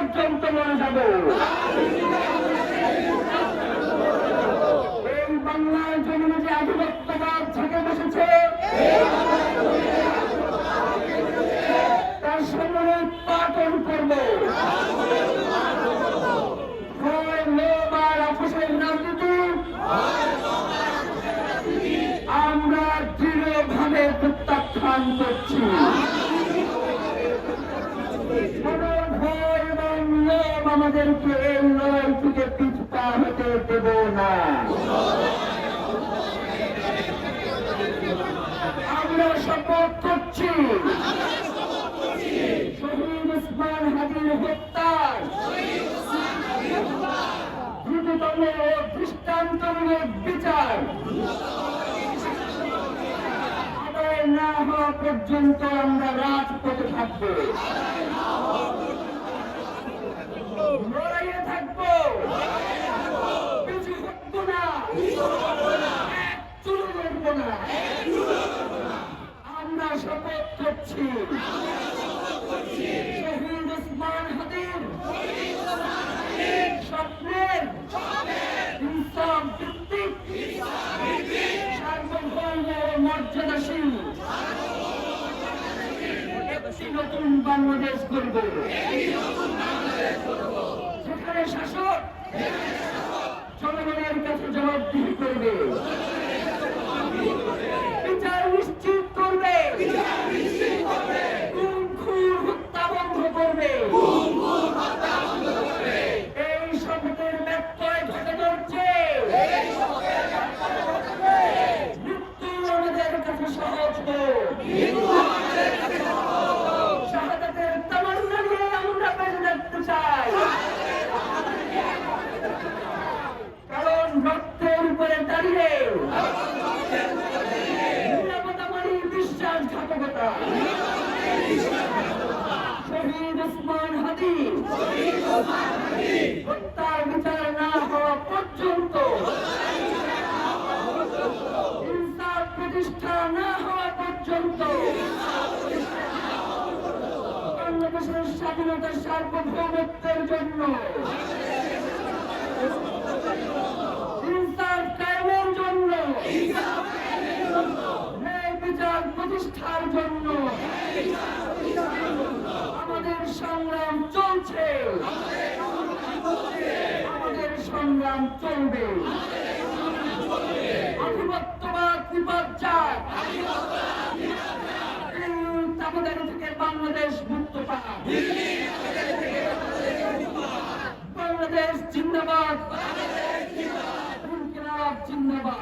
পর্যন্ত মরে যাব। এই বাংলার জমিনে যে আধিপত্যবাদ থেকে বসেছে তার সামনে উৎপাদন করবো। আমরা দৃঢ়ভাবে প্রত্যাখ্যান করছি। আমাদেরকে এই লড়াই থেকে পিছপা হতে দেব না। আমরা শপথ করছি শহীদ ওসমান হাদির হত্যার দ্রুততম ও দৃষ্টান্তমূলক বিচার আদায় না হওয়া পর্যন্ত আমরা রাজপথে থাকবো, লড়াইয়ে থাকবো, পিছু হটবো না, এক চুলো লড়বো না। আমরা শপথ করছি শহীদ ওসমান হাদির স্বপ্নের ইনসাফ ভিত্তিক সার্বভৌম মর্যাদাশীল একটি নতুন বাংলাদেশ গড়ব, যেখানে শাসক জনগণের কাছে জবাবদিহি করবে, বিচার নিশ্চিত করবে, গুম খুন হত্যা বন্ধ করবে। এই শপথের ব্যত্যয় ঘটে যাচ্ছে, মৃত্যু আমাদের কাছে সহজ হোক, শাহাদাতের তামান্না নিয়ে আমরা বেঁচে থাকতে চাই। কারণ রক্তের উপরে দাঁড়িয়ে নিরাপত্তা মানে বিশ্বাসঘাতকতা। শহীদ ওসমান হাদি হত্যার বিচার না হওয়া পর্যন্ত, ইনসাফ প্রতিষ্ঠা না হওয়া পর্যন্ত বাংলাদেশের স্বাধীনতার সার্বভৌমত্বের জন্য, ইনসাফ কায়েমের জন্য, ন্যায় বিচার প্রতিষ্ঠার জন্য আমাদের সংগ্রাম চলছে, আমাদের সংগ্রাম চলবে। আধিপত্যবাদ বিপর্যয় আমাদের থেকে বাংলাদেশ মুক্ত পাক। বাংলাদেশ জিন্দাবাদ, ইনকিলাব জিন্দাবাদ।